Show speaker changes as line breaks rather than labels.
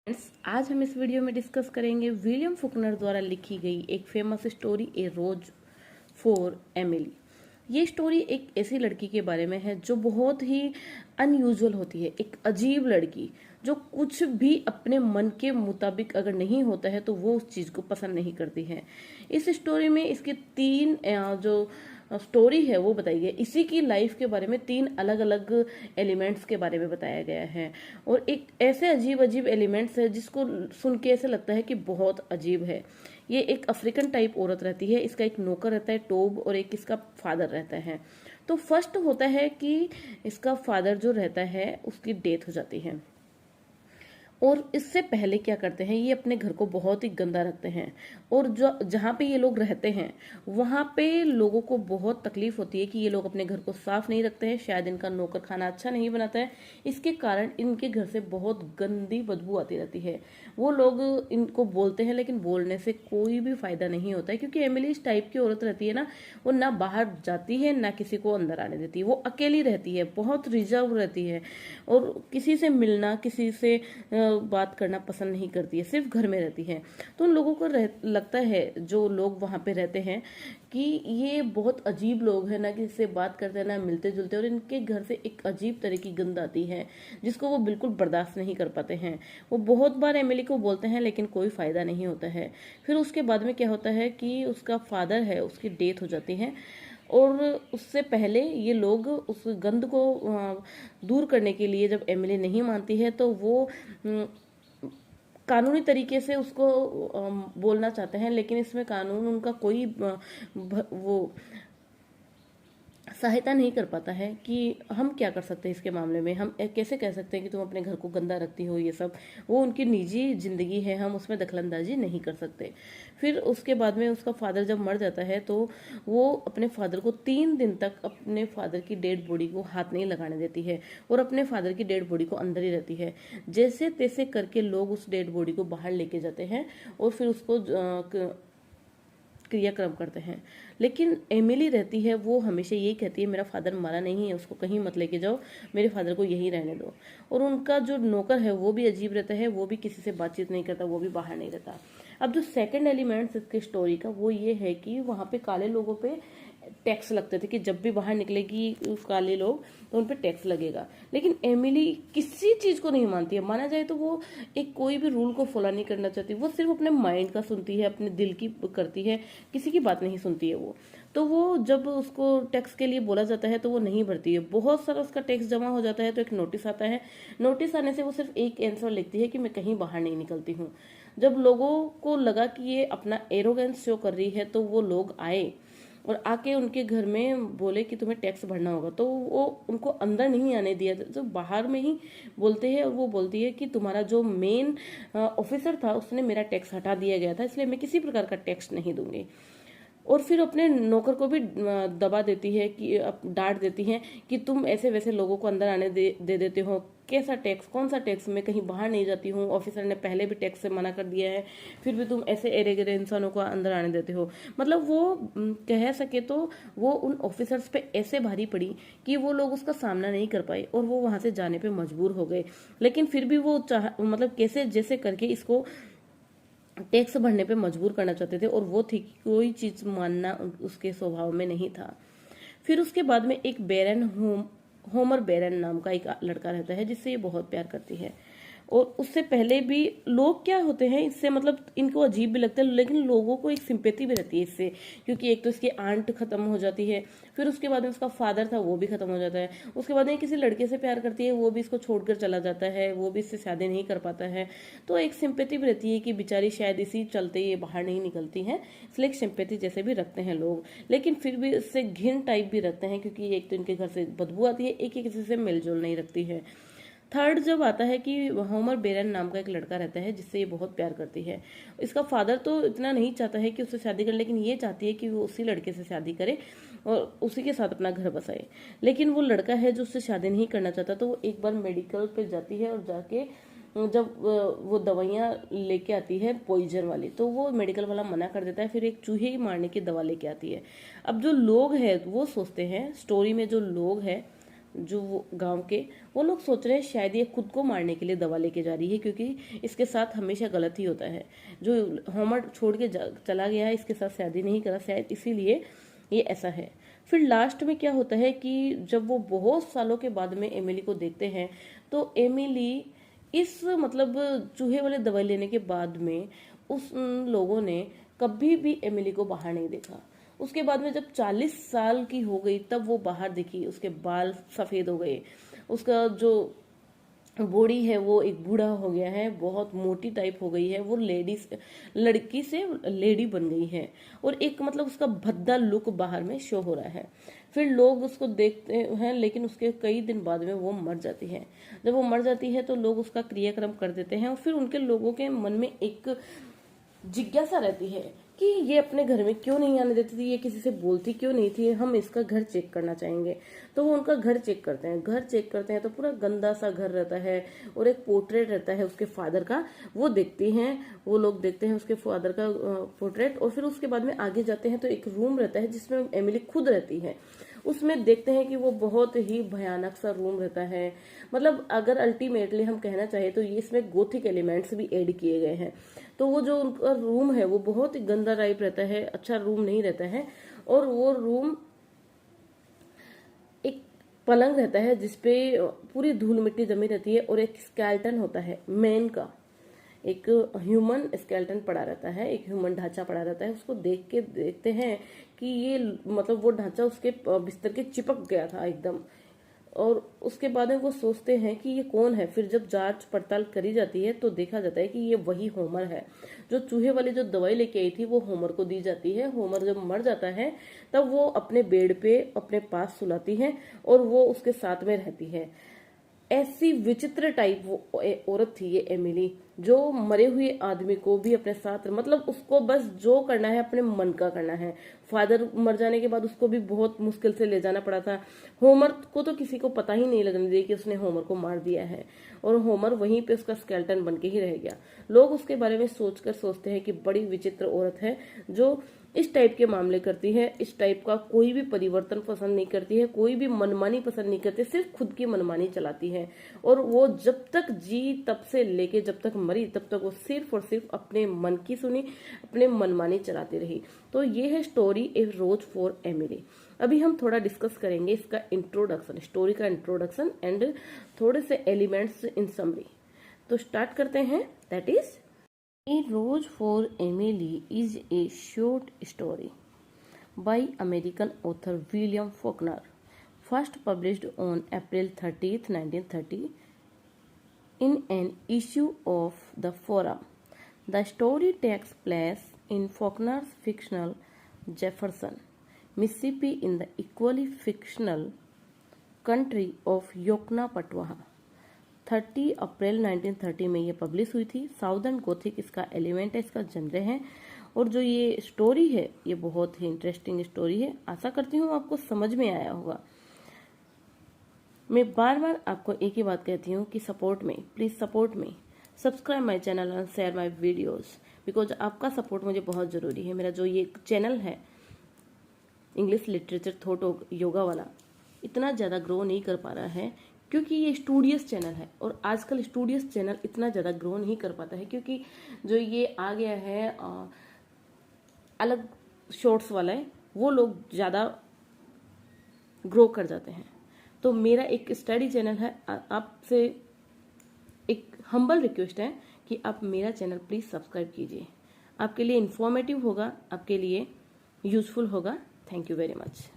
Friends, आज हम इस वीडियो में डिस्कस करेंगे विलियम फुकनर द्वारा लिखी गई एक famous story a rose for Emily. ये स्टोरी एक ऐसी लड़की के बारे में है जो बहुत ही अनयूजुअल होती है, एक अजीब लड़की जो कुछ भी अपने मन के मुताबिक अगर नहीं होता है तो वो उस चीज़ को पसंद नहीं करती है। इस स्टोरी में इसके तीन जो स्टोरी है वो बताई गई। इसी की लाइफ के बारे में तीन अलग अलग एलिमेंट्स के बारे में बताया गया है और एक ऐसे अजीब अजीब एलिमेंट्स है जिसको सुन के ऐसे लगता है कि बहुत अजीब है। ये एक अफ्रीकन टाइप औरत रहती है, इसका एक नौकर रहता है टोब और एक इसका फादर रहता है। तो फर्स्ट होता है कि इसका फादर जो रहता है उसकी डेथ हो जाती है और इससे पहले क्या करते हैं, ये अपने घर को बहुत ही गंदा रखते हैं और जो जहाँ पे ये लोग रहते हैं वहाँ पे लोगों को बहुत तकलीफ होती है कि ये लोग अपने घर को साफ नहीं रखते हैं। शायद इनका नौकर खाना अच्छा नहीं बनाता है, इसके कारण इनके घर से बहुत गंदी बदबू आती रहती है। वो लोग इनको बोलते हैं लेकिन बोलने से कोई भी फायदा नहीं होता है क्योंकि एमिली इस टाइप की औरत रहती है ना, वो ना बाहर जाती है ना किसी को अंदर आने देती है। वो अकेली रहती है, बहुत रिजर्व रहती है और किसी से मिलना, किसी से बात करना पसंद नहीं करती है, सिर्फ घर में रहती है। तो उन लोगों को लगता है जो लोग वहां पे रहते हैं कि ये बहुत अजीब लोग हैं, ना किसी से बात करते हैं ना मिलते जुलते, और इनके घर से एक अजीब तरह की गंध आती है जिसको वो बिल्कुल बर्दाश्त नहीं कर पाते हैं। वो बहुत बार एमिली को बोलते हैं लेकिन कोई फायदा नहीं होता है। फिर उसके बाद में क्या होता है कि उसका फादर है, उसकी डेथ हो जाती है और उससे पहले ये लोग उस गंध को दूर करने के लिए जब एमिली नहीं मानती है तो वो कानूनी तरीके से उसको बोलना चाहते हैं, लेकिन इसमें कानून उनका कोई वो सहायता नहीं कर पाता है कि हम क्या कर सकते हैं इसके मामले में। हम कैसे कह सकते हैं कि तुम अपने घर को गंदा रखती हो, ये सब वो उनकी निजी जिंदगी है, हम उसमें दखलंदाजी नहीं कर सकते। फिर उसके बाद में उसका फादर जब मर जाता है तो वो अपने फादर को 3 दिन तक अपने फादर की डेड बॉडी को हाथ नहीं लगाने देती है और अपने फादर की डेड बॉडी को अंदर ही रहती है। जैसे तैसे करके लोग उस डेड बॉडी को बाहर लेके जाते हैं और फिर उसको क्रियाक्रम करते हैं। लेकिन एमिली रहती है, वो हमेशा यही कहती है मेरा फादर मरा नहीं है, उसको कहीं मत लेके जाओ, मेरे फादर को यहीं रहने दो। और उनका जो नौकर है वो भी अजीब रहता है, वो भी किसी से बातचीत नहीं करता, वो भी बाहर नहीं रहता। अब जो सेकंड एलिमेंट्स इसकी स्टोरी का वो ये है कि वहाँ पे काले लोगों पे टैक्स लगते थे कि जब भी बाहर निकलेगी काले लोग तो उन पे टैक्स लगेगा। लेकिन एमिली किसी चीज को नहीं मानती है, माना जाए तो वो एक कोई भी रूल को फॉलो नहीं करना चाहती। वो सिर्फ अपने माइंड का सुनती है, अपने दिल की करती है, किसी की बात नहीं सुनती है वो। तो वो जब उसको टैक्स के लिए बोला जाता है तो वो नहीं भरती है। बहुत सारा उसका टैक्स जमा हो जाता है तो एक नोटिस आता है। नोटिस आने से वो सिर्फ एक आंसर लिखती है कि मैं कहीं बाहर नहीं निकलती हूँ। जब लोगों को लगा कि ये अपना एरोगेंस शो कर रही है तो वो लोग आए और आके उनके घर में बोले कि तुम्हें टैक्स भरना होगा, तो वो उनको अंदर नहीं आने दिया, तो बाहर में ही बोलते हैं। और वो बोलती है कि तुम्हारा जो मेन ऑफिसर था उसने मेरा टैक्स हटा दिया गया था, इसलिए मैं किसी प्रकार का टैक्स नहीं दूंगी। और फिर अपने नौकर को भी दबा देती है कि डांट देती है कि तुम ऐसे वैसे लोगों को अंदर आने दे देते हो, कैसा टैक्स, कौन सा टैक्स, मैं कहीं बाहर नहीं जाती हूँ, ऑफिसर ने पहले भी टैक्स से मना कर दिया है, फिर भी तुम ऐसे एरे गिरे इंसानों को अंदर आने देते हो। मतलब वो कह सके तो वो उन ऑफिसर्स पे ऐसे भारी पड़ी कि वो लोग उसका सामना नहीं कर पाए और वो वहां से जाने पे मजबूर हो गए। लेकिन फिर भी वो मतलब कैसे जैसे करके इसको टैक्स भरने पे मजबूर करना चाहते थे और वो थी कि कोई चीज मानना उसके स्वभाव में नहीं था। फिर उसके बाद में एक होमर बेरन नाम का एक लड़का रहता है जिससे ये बहुत प्यार करती है। और उससे पहले भी लोग क्या होते हैं इससे, मतलब इनको अजीब भी लगता है लेकिन लोगों को एक सिंपैथी भी रहती है इससे, क्योंकि एक तो इसकी आंट खत्म हो जाती है, फिर उसके बाद में उसका फादर था वो भी खत्म हो जाता है, उसके बाद में किसी लड़के से प्यार करती है वो भी इसको छोड़कर चला जाता है, वो भी इससे शादी नहीं कर पाता है। तो एक सिंपैथी भी रहती है कि बेचारी शायद इसी चलते ये बाहर नहीं निकलती है, इसलिए एक सिंपैथी जैसे भी रखते हैं लोग। लेकिन फिर भी इससे घिन टाइप भी रखते हैं क्योंकि एक तो इनके घर से बदबू आती है, एक ही किसी से मिलजुल नहीं रखती है। थर्ड जब आता है कि होमर बेरन नाम का एक लड़का रहता है जिससे ये बहुत प्यार करती है। इसका फादर तो इतना नहीं चाहता है कि उससे शादी करे, लेकिन ये चाहती है कि वो उसी लड़के से शादी करे और उसी के साथ अपना घर बसाए। लेकिन वो लड़का है जो उससे शादी नहीं करना चाहता, तो वो एक बार मेडिकल पे जाती है और जाके जब वो दवाइयाँ लेके आती है पॉइजन वाली, तो वो मेडिकल वाला मना कर देता है, फिर एक चूहे ही मारने की दवा लेके आती है। अब जो लोग हैं वो सोचते हैं, स्टोरी में जो लोग हैं जो वो गांव के, वो लोग सोच रहे हैं शायद ये खुद को मारने के लिए दवा लेके जा रही है, क्योंकि इसके साथ हमेशा गलत ही होता है। जो होमर छोड़ के चला गया है, इसके साथ शादी नहीं करा, शायद इसीलिए ये ऐसा है। फिर लास्ट में क्या होता है कि जब वो बहुत सालों के बाद में एमिली को देखते हैं, तो एमिली इस मतलब चूहे वाले दवाई लेने के बाद में उस लोगों ने कभी भी एमिली को बाहर नहीं देखा। उसके बाद में जब 40 साल की हो गई तब वो बाहर दिखी, उसके बाल सफेद हो गए, उसका जो बॉडी है वो एक बूढ़ा हो गया है, बहुत मोटी टाइप हो गई है, वो लड़की से लेडी बन गई है, और एक मतलब उसका भद्दा लुक बाहर में शो हो रहा है। फिर लोग उसको देखते हैं, लेकिन उसके कई दिन बाद में वो मर जाती है। जब वो मर जाती है तो लोग उसका क्रियाक्रम कर देते हैं, और फिर उनके लोगों के मन में एक जिज्ञासा रहती है कि ये अपने घर में क्यों नहीं आने देती थी, ये किसी से बोलती क्यों नहीं थी, हम इसका घर चेक करना चाहेंगे। तो वो उनका घर चेक करते हैं। घर चेक करते हैं तो पूरा गंदा सा घर रहता है, और एक पोर्ट्रेट रहता है उसके फादर का, वो देखते हैं, वो लोग देखते हैं उसके फादर का पोर्ट्रेट। और फिर उसके बाद में आगे जाते हैं तो एक रूम रहता है जिसमें एमिली खुद रहती है। उसमें देखते हैं कि वो बहुत ही भयानक सा रूम रहता है। मतलब अगर अल्टीमेटली हम कहना चाहे तो ये इसमें गोथिक एलिमेंट्स भी ऐड किए गए हैं। तो वो जो उनका रूम है वो बहुत ही गंदा टाइप रहता है, अच्छा रूम नहीं रहता है। और वो रूम एक पलंग रहता है जिसपे पूरी धूल मिट्टी जमी रहती है, और एक स्केलेटन होता है मैन का, एक ह्यूमन स्केलेटन पड़ा रहता है, एक ह्यूमन ढांचा पड़ा रहता है। उसको देख के देखते हैं कि ये मतलब वो ढांचा उसके बिस्तर के चिपक गया था एकदम। और उसके बाद में वो सोचते हैं कि ये कौन है। फिर जब जांच पड़ताल करी जाती है तो देखा जाता है कि ये वही होमर है। जो चूहे वाली जो दवाई लेके आई थी वो होमर को दी जाती है। होमर जब मर जाता है तब वो अपने बेड पे अपने पास सुलाती है और वो उसके साथ में रहती है। ऐसी विचित्र टाइप वो औरत थी ये एमिली, जो मरे हुए आदमी को भी अपने साथ, मतलब उसको बस जो करना है अपने मन का करना है। फादर मर जाने के बाद उसको भी बहुत मुश्किल से ले जाना पड़ा था। होमर को तो किसी को पता ही नहीं लगने दिया कि उसने होमर को मार दिया है, और होमर वहीं पे उसका स्केलेटन बन के ही रह गया। लोग उसके बारे में सोचकर सोचते हैं कि बड़ी विचित्र औरत है जो इस टाइप के मामले करती है, इस टाइप का कोई भी परिवर्तन पसंद नहीं करती है, कोई भी मनमानी पसंद नहीं करती, सिर्फ खुद की मनमानी चलाती है। और वो जब तक जी तब से लेके जब तक मरी तब तक वो सिर्फ और सिर्फ अपने मन की सुनी, अपने मनमानी चलाती रही। तो ये है story a rose for Emily. अभी हम थोड़ा डिस्कस करेंगे इसका इंट्रोडक्शन, स्टोरी का इंट्रोडक्शन एंड थोड़े से एलिमेंट्स इन समरी। तो स्टार्ट करते हैं। That is A Rose for Emily is a short story by American author William Faulkner, first published on April 30th, 1930 in an issue of the Forum. The story takes place in Faulkner's fictional Jefferson, Mississippi in the equally fictional country of Yoknapatawha। 30 अप्रैल 1930 में ये publish हुई थी। Southern Gothic इसका element है, इसका genre है। और जो ये स्टोरी है ये बहुत ही इंटरेस्टिंग स्टोरी है। आशा करती हूँ आपको समझ में आया होगा। मैं बार बार आपको एक ही बात कहती हूँ कि सपोर्ट में, प्लीज़ सपोर्ट में, subscribe my channel and share my videos, because आपका सपोर्ट मुझे बहुत ज़रूरी है। मेरा जो ये चैनल है इंग्लिश लिटरेचर थॉट योगा वाला, इतना ज़्यादा ग्रो नहीं कर पा रहा है क्योंकि ये स्टूडियस चैनल है। और आजकल स्टूडियस चैनल इतना ज़्यादा ग्रो नहीं कर पाता है क्योंकि जो ये आ गया है अलग शॉर्ट्स वाला है, वो लोग ज़्यादा ग्रो कर जाते हैं। तो मेरा एक स्टडी चैनल है, आपसे एक हम्बल रिक्वेस्ट है कि आप मेरा चैनल प्लीज़ सब्सक्राइब कीजिए। आपके लिए इन्फॉर्मेटिव होगा, आपके लिए यूजफुल होगा। Thank you very much.